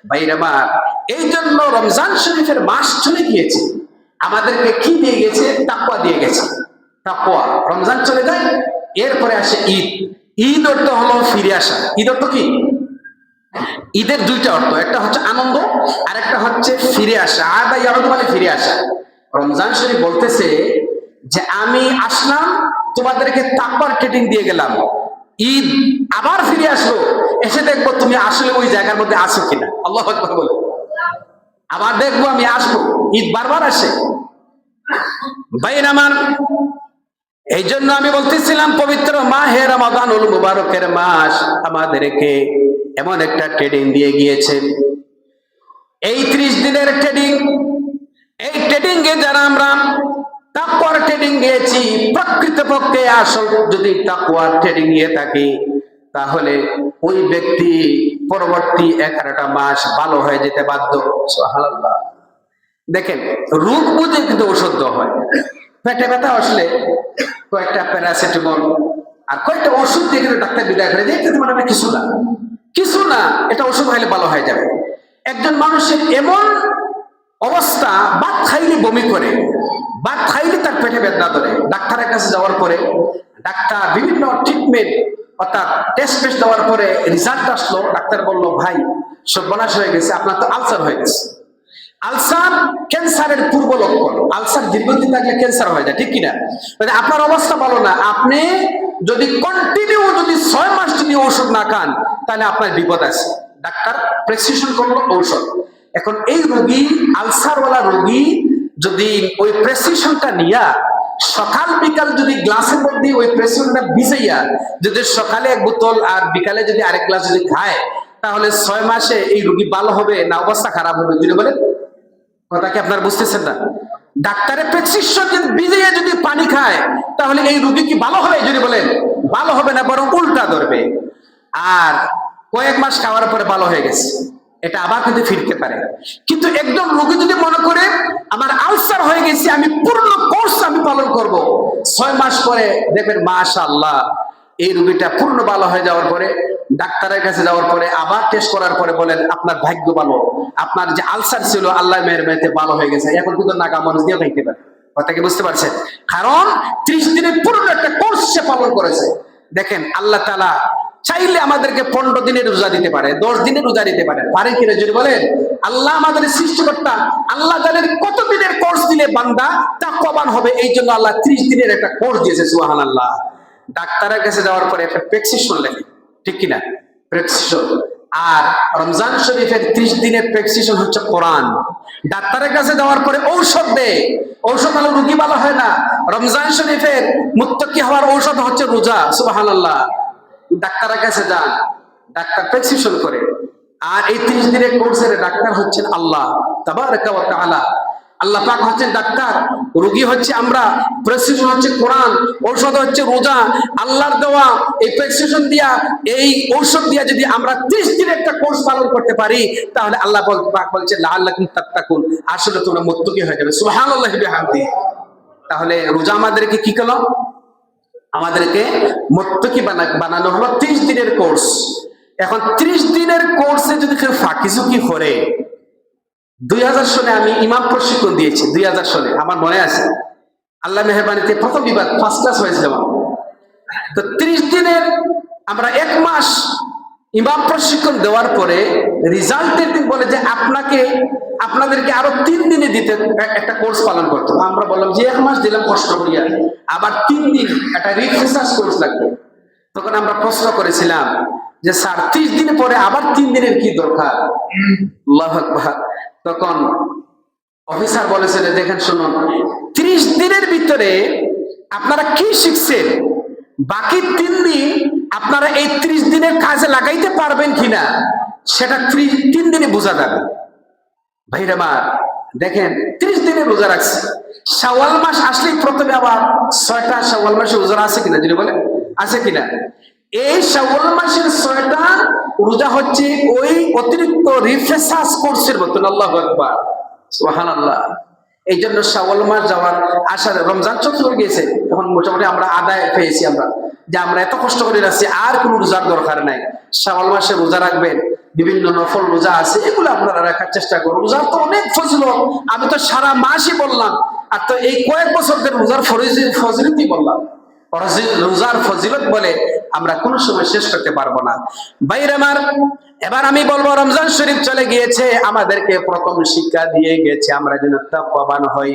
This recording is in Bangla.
ভাইরা আমার, এই জন্য রমজান শরীফের মাস চলে গিয়েছে, আমাদেরকে কি দিয়ে গেছে? তাকওয়া দিয়ে গেছে। তাকওয়া। রমজান চলে যায়, এরপরে আসে ঈদ। ঈদ অর্থ হলো ফিরে আসা। ঈদ অর্থ কি? ঈদের দুইটা অর্থ, একটা হচ্ছে আনন্দ আর একটা হচ্ছে ফিরে আসা। আদা ইয়ারদ মানে ফিরে আসা। রমজান শরীফ বলতেছে যে আমি আসলাম, তোমাদেরকে তাকওয়ার ট্রেনিং দিয়ে গেলাম, ঈদ আবার ফিরে আসবো, এসে দেখবো তুমি আসলে ওই জায়গার মধ্যে আছো কিনা। আল্লাহু আকবার বলে। আবার দেখবো আমি আসবো। ঈদ বারবার আসে ভাইরা আমার। এই জন্য আমি বলতেছিলাম পবিত্র মাহে রমাদানুল মুবারকের মাস আমাদেরকে এমন একটা ট্রেনিং দিয়ে গিয়েছে। এই 30 দিনের ট্রেনিং, এই ট্রেনিং এ যারা আমরা তাকওয়ার ট্রেনিং গিয়েছি, প্রকৃতপক্ষে আসল যদি তাকওয়ার ট্রেনিং নিয়ে থাকি, তাহলে ওই ব্যক্তি পরবর্তী 11টা মাস ভালো হয়ে যেতে বাধ্য। সুবহানাল্লাহ। দেখেন, রোগ বুঝে কিন্তু ওষুধ দেওয়া হয়। পেটে ব্যথা আসলে কয়েকটা প্যারাসিটামল আর কয়েকটা ওষুধ দিয়ে কিন্তু ডাক্তার বিদায় করে দিয়ে কিন্তু মানে কিছু না, কিছু না, এটা ওষুধ খাইলে ভালো হয়ে যাবে। একজন মানুষের এমন অবস্থা, ভাত খাইলে বমি করে, ভাত খাইলে তার পেটে বেদনা ধরে, ডাক্তারের কাছে যাওয়ার পরে ডাক্তার বিভিন্ন ট্রিটমেন্ট অর্থাৎ টেস্ট ফেস্ট দেওয়ার পরে রেজাল্ট আসলো, ডাক্তার বললো ভাই সর্বনাশ হয়ে গেছে, আপনার তো আলসার হয়ে গেছে। আলসার ক্যান্সারের পূর্ব লক্ষণ। আলসার দীর্ঘদিন থাকলে ক্যান্সার হয়ে যায়, ঠিক কিনা? মানে আপনার অবস্থা ভালো না, আপনি যদি কন্টিনিউ 6 মাস যদি ঔষধ না খান, তাহলে আপনার বিপদ আছে। ডাক্তার প্রেসক্রিপশন করলো ঔষধ। এখন এই রোগী, আলসারওয়ালা রোগী যদি ওই প্রেসক্রিপশনটা নিয়া সকাল বিকাল যদি গ্লাসের মধ্যে ওই প্রেসক্রিপশনটা ভিজাইয়া যদি সকালে 1 বোতল আর বিকালে যদি আরেক গ্লাস যদি খায়, তাহলে 6 মাসে এই রোগী ভালো হবে না অবস্থা খারাপ হবে? যদি বলেন, কথা কি আপনারা বুঝতেছেন না? ডাক্তারের প্রেসক্রিপশন যদি ভিজিয়ে যদি পানি খায়, তাহলে এই রোগী কি ভালো হবে? যদি বলেন, ভালো হবে না, বরং উল্টা ধরবে। আর কয়েক মাস খাওয়ার পরে ভালো হয়ে গেছে, এটা আবার কিন্তু ফিরতে পারে। কিন্তু একদম রোগী যদি মনে করে আমার আলসার হয়ে গেছে, আমি পূর্ণ কোর্স আমি পালন করব, 6 মাস পরে দেখবেন মাশাআল্লাহ এই রোগীটা পূর্ণ ভালো হয়ে যাওয়ার পরে ডাক্তারের কাছে যাওয়ার পরে আবার টেস্ট করার পরে বলেন আপনার ভাগ্য ভালো, আপনার যে আলসার ছিল আল্লাহর মেহেরবানিতে ভালো হয়ে গেছে, এখন কিন্তু নাগা মরিচ দিয়ে খাইতে পারে। কথা কি বুঝতে পারছেন? কারণ 30 দিনের পূর্ণ একটা কোর্স সে পালন করেছে। দেখেন আল্লাহ তাআলা চাইলে আমাদেরকে 15 দিনের রোজা দিতে পারে, 10 দিনের রোজা দিতে পারে, পারে কিনা যদি বলেন? আল্লাহ আমাদের সৃষ্টিকর্তা, আল্লাহ জানেন কত দিনের কোর্স দিলে বান্দা তাকওয়াবান হবে। এই জন্য আল্লাহ 30 দিনের একটা কোর্স দিয়েছে। সুবহানাল্লাহ। ডাক্তারের কাছে যাওয়ার পরে একটা প্রেসক্রিপশন লেখে, ঠিক কিনা? প্রেসক্রিপশন। আর রমজান শরীফের 30 দিনের প্রেসক্রিপশন হচ্ছে কোরআন। ডাক্তারের কাছে যাওয়ার পরে ঔষধ দেয়, ঔষধ হলো রোগী ভালো হয় না। রমজান শরীফের মুত্তাকি হওয়ার ঔষধ হচ্ছে রোজা। সুবহানাল্লাহ। ডাক্তারের কাছে যান, ডাক্তার প্রেসক্রিপশন করে। আর এই 30 দিনের কোর্সের ডাক্তার হচ্ছেন আল্লাহ তাবারাকা ওয়া তাআলা। আল্লাহ পাক হচ্ছেন ডাক্তার, রোগী হচ্ছে আমরা, প্রেসক্রিপশন হচ্ছে কোরআন, ঔষধ হচ্ছে রোজা। আল্লাহর দেওয়া এই প্রেসক্রিপশন দিয়া, এই ঔষধ দিয়া যদি আমরা 30 দিনের একটা কোর্স পালন করতে পারি, তাহলে আল্লাহ পাক বলছে লাআল্লাকুম তাত্তাকুন, আসলে তোমরা মুত্তাকি হয়ে যাবে। সুবহানাল্লাহি বিহামদিহি। তাহলে রোজা আমাদেরকে কি করলো? আমাদেরকে মুত্তাকি বানানো হলো 30 দিনের কোর্স। এখন 30 দিনের কোর্সে যদি কেউ ফাঁকিঝুঁকি করে, 2000 সনে আমি ইমাম প্রশিক্ষণ দিয়েছি, 2000 সনে আমার মনে আছে। আল্লাহ মেহেরবানিতে প্রথম বিভাগ ফার্স্ট ক্লাস হয়েছিল। তো 30 দিনের আমরা 1 মাস ইমাম প্রশিক্ষণ দেওয়ার পরে রেজাল্টের দিন বলে যে আপনাদেরকে আরো 3 দিনে দিতে একটা কোর্স পালন করতে। আমরা বললাম যে 1 মাস দিলাম কষ্ট করিয়া, আবার 3 দিন একটা রিফ্রেশার্স কোর্স লাগবে। তখন আমরা প্রশ্ন করেছিলাম যে স্যার 30 দিন পরে আবার 3 দিনের কি দরকার? আল্লাহু আকবার। তখন অফিসার বলেছিল দেখেন শুনুন, 30 দিনের ভিতরে আপনারা কি শিখছেন, বাকি 3 দিন আপনারা এই 30 দিনের কাজে লাগাইতে পারবেন কিনা সেটা 3 দিনে বোঝা যাবে। ভাইরা আমার দেখেন 30 দিনে রোজা রাখছে, শাওয়াল মাস আসলেই প্রথমে আবার 6টা শাওয়াল মাসে রোজা আছে কিনা যদি বলে, আছে কিনা? এই শাওয়াল মাসের 6টা রোজা হচ্ছে ওই অতিরিক্ত রিফ্রেশার্স কোর্সের মতন। আল্লাহু আকবার, সুবহানাল্লাহ। এই জন্য শাওয়াল মাস যাওয়ার আশার রমজান চলে গিয়েছে, এখন মোটামুটি আমরা আদায় পেয়েছি আমরা যে আমরা এত কষ্ট করে রাখছি, আর কোনো রোজার দরকার নাই। শাওয়াল মাসে রোজা রাখবেন, বিভিন্ন নফল রোজা আছে, এগুলো আপনারা রাখার চেষ্টা করুন। রোজার তো অনেক ফজিলত, আমি তো সারা মাসই বললাম, আর তো এই কয়েক বছর ধরে রোজার ফজিলতই বললাম। রোজার ফজিলত বলে আমরা কোনো সময় শেষ করতে পারবো না। ভাইরা আমার, এবার আমি বলবো, রমজান শরীফ চলে গিয়েছে, আমাদেরকে প্রথম শিক্ষা দিয়ে গেছে আমরা যেন তাকওয়াবান হই।